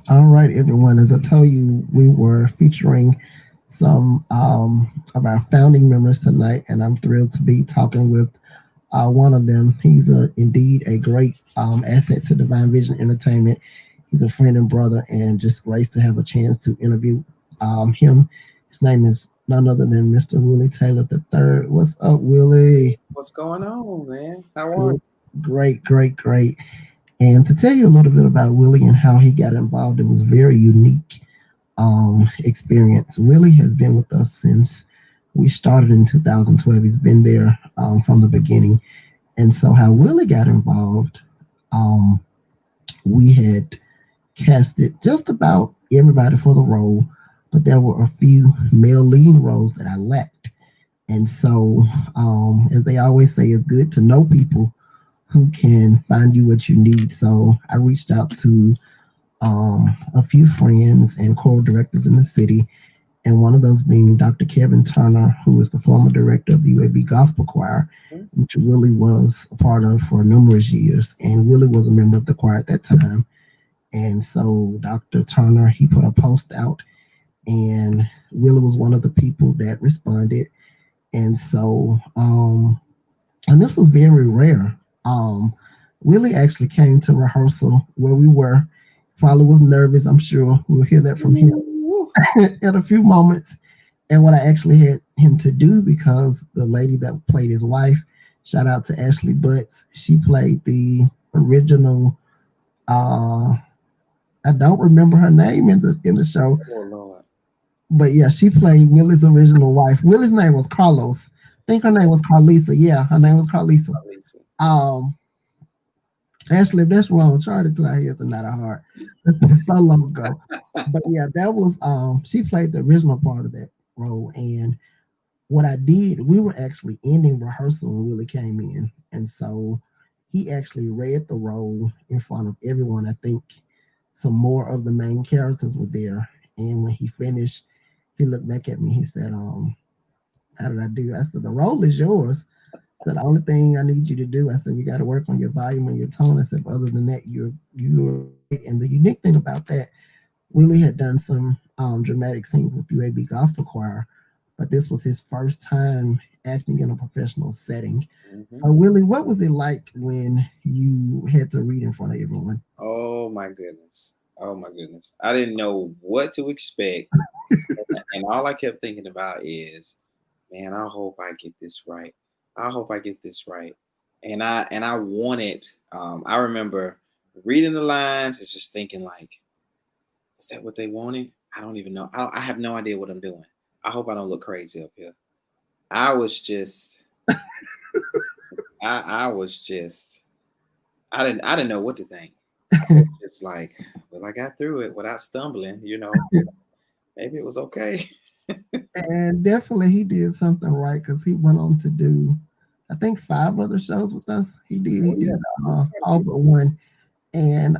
All right, everyone. As I told you, we were featuring some of our founding members tonight, and I'm thrilled to be talking with one of them. He's indeed a great asset to Divine Vision Entertainment. He's a friend and brother, and just great to have a chance to interview him. His name is none other than Mr. Willie Taylor the Third. What's up, Willie? What's going on, man? How are Good. Great, great, great. And to tell you a little bit about Willie and how he got involved, it was very unique experience. Willie has been with us since we started in 2012. He's been there from the beginning. And so, how Willie got involved, um, we had casted just about everybody for the role, but there were a few male leading roles that I lacked. And so, as they always say, it's good to know people who can find you what you need. So, I reached out to a few friends and choral directors in the city, and one of those being Dr. Kevin Turner, who is the former director of the UAB Gospel Choir, you? which Willie was a part of for numerous years. And Willie was a member of the choir at that time. And so Dr. Turner, he put a post out, and Willie was one of the people that responded. And so, and this was very rare. Willie actually came to rehearsal where we were. Probably was nervous. I'm sure we'll hear that from him Woo. in a few moments. And what I actually had him to do, because the lady that played his wife, shout out to Ashley Butts, she played the original. Uh, I don't remember her name in the show, Oh Lord, but yeah, she played Willie's original wife. Willie's name was Carlos. I think her name was Carlisa. Yeah, her name was Carlisa. Lisa. Um, Ashley, if that's wrong, Charlie to our heads are not a heart. This was so long ago. But yeah, that was she played the original part of that role. And what I did, we were actually ending rehearsal when Willie came in. And so he actually read the role in front of everyone. I think some more of the main characters were there. And when he finished, he looked back at me. He said, how did I do? I said, the role is yours. So the only thing I need you to do, I said, we got to work on your volume and your tone. I said, but other than that, you're great. And the unique thing about that, Willie had done some dramatic scenes with UAB Gospel Choir, but this was his first time acting in a professional setting. Hmm. So, Willie, what was it like when you had to read in front of everyone? Oh my goodness. Oh my goodness. I didn't know what to expect, and all I kept thinking about is, man, I hope I get this right. I hope I get this right. And I wanted. I remember reading the lines and just thinking like, is that what they wanted? I don't even know. I have no idea what I'm doing. I hope I don't look crazy up here. I was just. I was just. I didn't know what to think. I was just like, well, I got through it without stumbling, so maybe it was okay. And definitely he did something right because he went on to do, I think, five other shows with us. He Oh yeah, did it was quite a all few. but one. And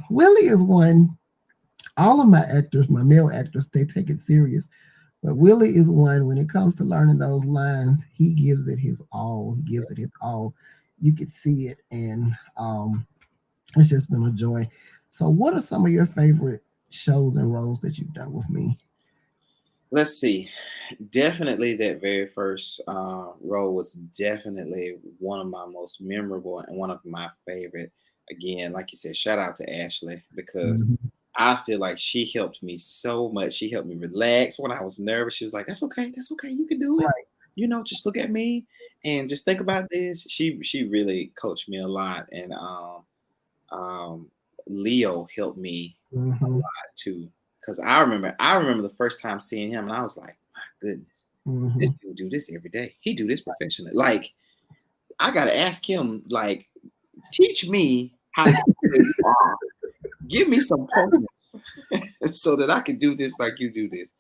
Willie is one. All of my actors, my male actors, they take it serious. But Willie is one, when it comes to learning those lines, he gives it his all. He gives it his all. You could see it, and it's just been a joy. So, what are some of your favorite shows and roles that you've done with me? Let's see. Definitely, that very first role was definitely one of my most memorable and one of my favorite. Again, like you said, shout out to Ashley because Mhm. I feel like she helped me so much. She helped me relax when I was nervous. She was like, "That's okay. That's okay. You can do it. Right. Just look at me and just think about this." She really coached me a lot, and um, Leo helped me a Hmm. lot too. Because I remember the first time seeing him, and I was like, "My goodness, this Hmm. dude do this every day. He do this professionally. Like, I gotta ask him. Like, teach me how to get where you are. Give me some pointers so that I can do this like you do this."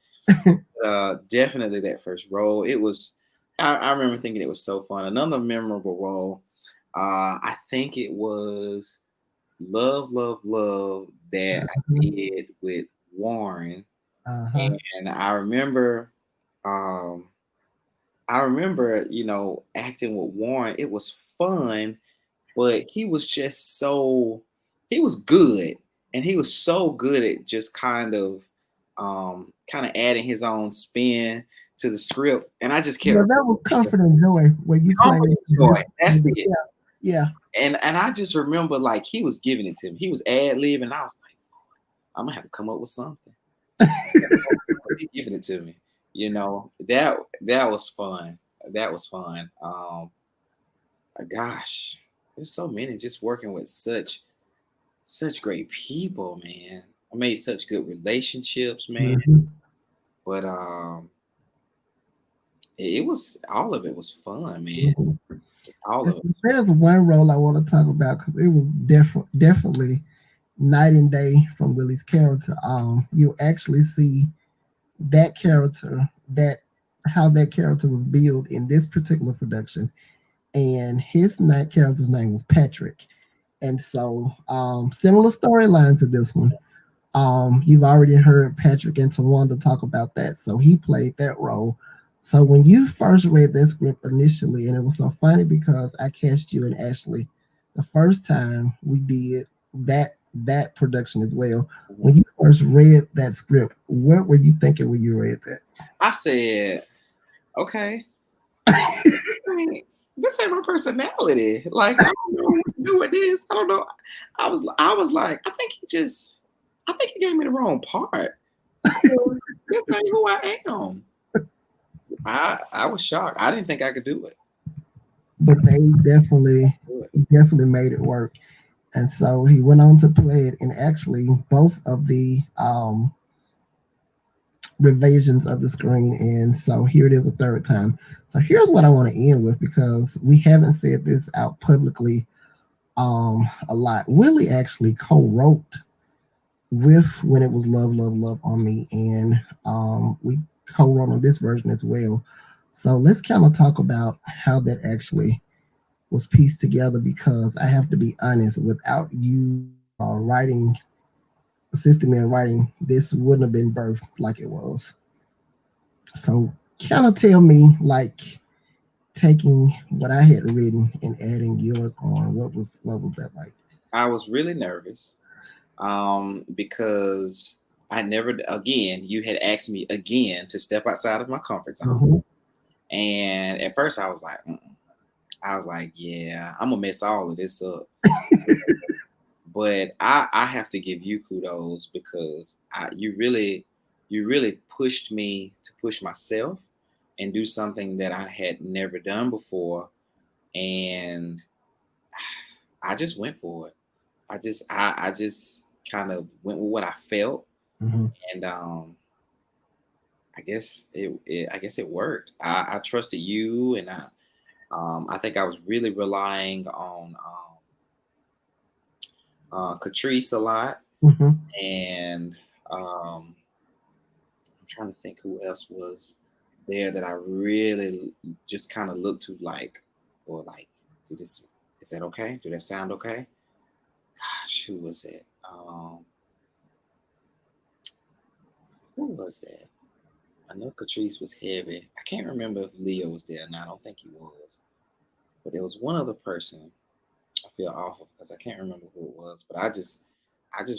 Definitely that first role. It was. I remember thinking it was so fun. Another memorable role. I think it was Love, Love, Love that I did with Warren, Uh-huh. and um, I remember, acting with Warren. It was fun, but he was just he was good, and he was so good at just kind of adding his own spin to the script, and I just kept Yeah, that was Comfort and Joy where you played. Comfort and Joy. That's it. Yeah, yeah. And I just remember like he was giving it to me. He was ad libbing, and I was like, I'm gonna have to come up with something. He giving it to me. That was fun. That was fun. Gosh, there's so many just working with such great people, man. I made such good relationships, man. Mhm. But it was all of it was fun, man. Mhm. All of it. There's one role I want to talk about because it was definitely night and day from Willie's character. You actually see that character, that how that character was built in this particular production, and his character's name was Patrick. And so, similar storyline to this one. You've already heard Patrick and Tawanda talk about that, so he played that role. So when you first read that script initially, and it was so funny because I cast you and Ashley the first time we did that production as well. When you first read that script, what were you thinking when you read that? I said, okay, I mean, this ain't my personality. Like, I don't know what to do with this. I don't know. I was like, I think he gave me the wrong part. 'Cause this ain't who I am. I was shocked. I didn't think I could do it. But they definitely made it work. And so he went on to play it in actually both of the revisions of the screen. And so here it is a third time. So here's what I want to end with because we haven't said this out publicly a lot. Willie actually co-wrote with When It Was Love, Love, Love on Me, and we co-wrote on this version as well. So let's kind of talk about how that actually was pieced together because I have to be honest, without you writing, assisting me in writing, this wouldn't have been birthed like it was. So kind of tell me, like, taking what I had written and adding yours on, what was that like? I was really nervous because I never, again, you had asked me again to step outside of my comfort zone. Mhm. And at first I was like, mm-mm. I was like, yeah, I'm gonna mess all of this up. But I have to give you kudos because you really pushed me to push myself and do something that I had never done before, and I just went for it. I just kind of went with what I felt, Mhm. and I guess it worked. I trusted you, and I think I was really relying on Catrice a lot, Mhm. and I'm trying to think who else was there that I really just kind of looked to, like, or like, do this, is that okay? Do that sound okay? Gosh, who was it? Who was that? I know Catrice was heavy. I can't remember if Leo was there. No, I don't think he was. But there was one other person. I feel awful because I can't remember who it was. But I just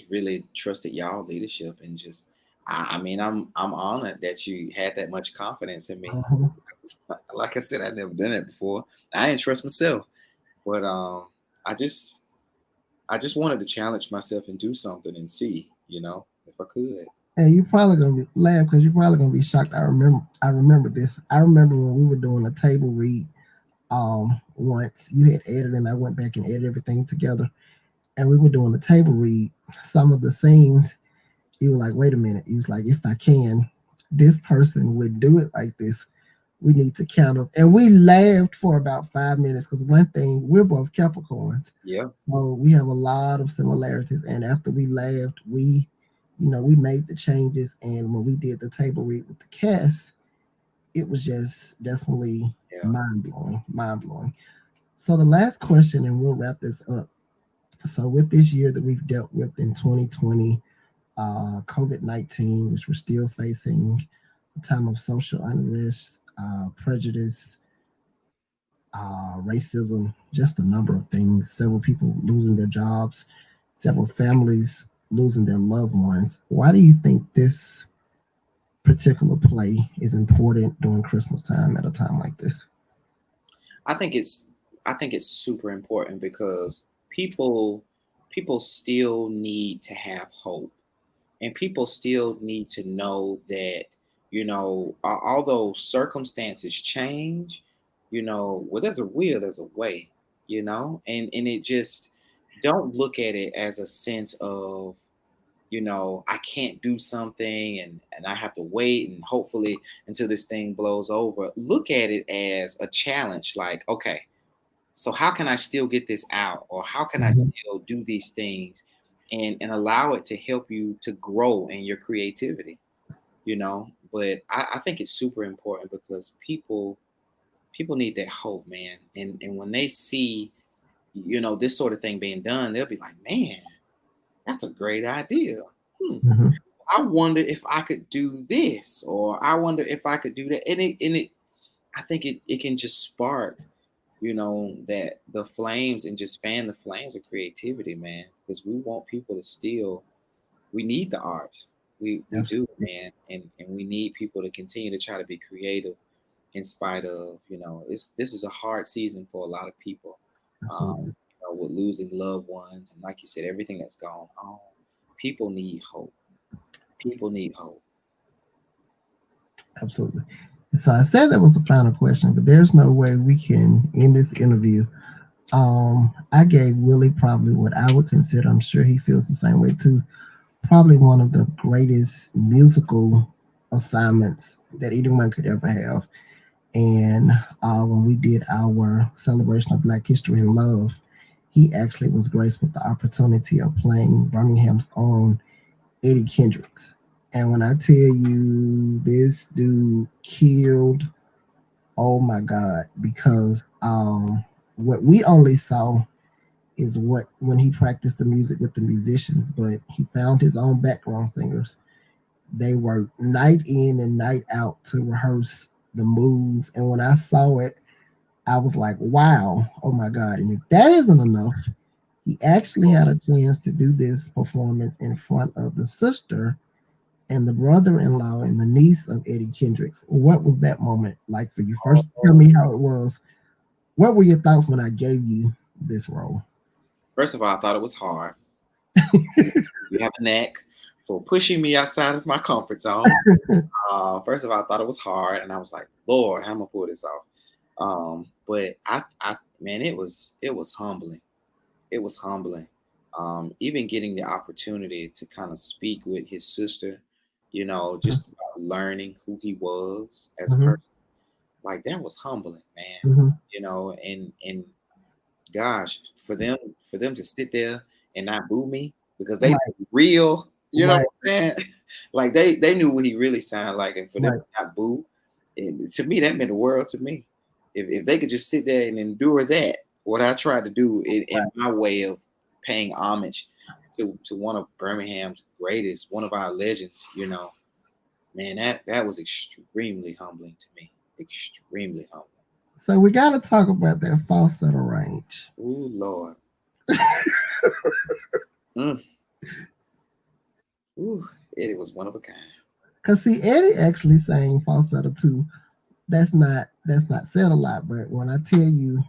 really trusted y'all leadership and just I mean I'm honored that you had that much confidence in me. Mhm. Like I said, I'd never done it before. I didn't trust myself, but I just I just wanted to challenge myself and do something and see, if I could. And you probably gonna be laugh because you're probably gonna be shocked. I remember this. I remember when we were doing a table read. Once you had edited, and I went back and edited everything together, and we were doing the table read. Some of the scenes, you were like, "Wait a minute." He was like, "If I can, this person would do it like this. We need to count them." And we laughed for about 5 minutes because one thing, we're both Capricorns. Yeah, So we have a lot of similarities. And after we laughed, we made the changes. And when we did the table read with the cast, it was just definitely yeah. mind blowing, mind blowing. So the last question, and we'll wrap this up. So with this year that we've dealt with in 2020, COVID-19, which we're still facing, a time of social unrest, prejudice, racism, just a number of things. Several people losing their jobs, several families losing their loved ones. Why do you think this particular play is important during Christmas time at a time like this? I think it's I think it's super important because people still need to have hope, and people still need to know that, although circumstances change, well, there's a will, there's a way, and it just, don't look at it as a sense of, I can't do something, and I have to wait and hopefully until this thing blows over. Look at it as a challenge, like, okay, so how can I still get this out, or how can I Mhm. still do these things, and allow it to help you to grow in your creativity, but I think it's super important because people need that hope, man, and when they see, this sort of thing being done, they'll be like, man, that's a great idea. Hmm. Mhm. I wonder if I could do this, or I wonder if I could do that. And I think it can just spark, that the flames, and just fan the flames of creativity, man. Because we want people to still, we need the arts. We do, Absolutely. man. And we need people to continue to try to be creative in spite of, this is a hard season for a lot of people. Absolutely. With losing loved ones, and like you said, everything that's gone on. People need hope. People need hope. Absolutely. So I said that was the final question, but there's no way we can end this interview. I gave Willie probably what I would consider, I'm sure he feels the same way too, probably one of the greatest musical assignments that anyone could ever have. And when we did our celebration of Black History and Love, he actually was graced with the opportunity of playing Birmingham's own Eddie Kendricks. And when I tell you this dude killed, oh my God, because what we only saw is what when he practiced the music with the musicians, but he found his own background singers. They were night in and night out to rehearse the moves. And when I saw it, I was like, wow, oh my God. And if that isn't enough, he actually had a chance to do this performance in front of the sister and the brother-in-law and the niece of Eddie Kendricks. What was that moment like for you? First, tell Oh, me how it was. What were your thoughts when I gave you this role? first of all, I thought it was hard. You have a knack for pushing me outside of my comfort zone. First of all, I thought it was hard, and I was like, Lord, how am I gonna pull this off? But man, it was humbling. It was humbling. Even getting the opportunity to kind of speak with his sister, just about learning who he was as a Mhm, person, like that was humbling, man. mhm. And gosh, for them to sit there and not boo me because they Right, real, right, what I'm saying? Like they knew what he really sounded like, and for them right, to not boo, and to me that meant the world to me. If they could just sit there and endure that, what I tried to do in my way of paying homage to one of Birmingham's greatest, one of our legends, man, that was extremely humbling to me. Extremely humbling. so we got to talk about that falsetto range. Ooh, Lord. Mm. Ooh, Eddie was one of a kind. Cause see, Eddie actually sang falsetto too. That's not said a lot, but when I tell you,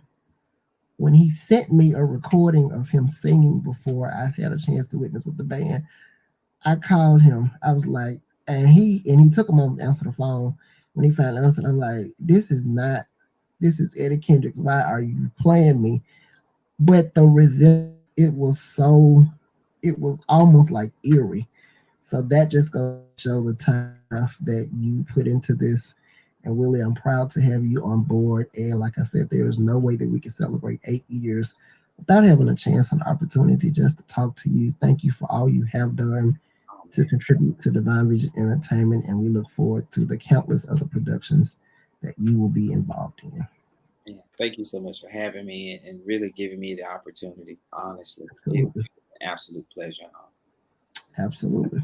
when he sent me a recording of him singing before I had a chance to witness with the band, I called him. I was like, and he took a moment to answer the phone. When he finally answered, I'm like, this is Eddie Kendricks. Why are you playing me? But the resemblance, it was almost like eerie. So that just goes to show the time that you put into this. And Willie, I'm proud to have you on board. And like I said, there is no way that we can celebrate 8 years without having a chance and opportunity just to talk to you. Thank you for all you have done Oh to man, contribute to Divine Vision Entertainment. And we look forward to the countless other productions that you will be involved in. man, thank you so much for having me and really giving me the opportunity. Honestly, it was Absolutely. an absolute pleasure. Absolutely.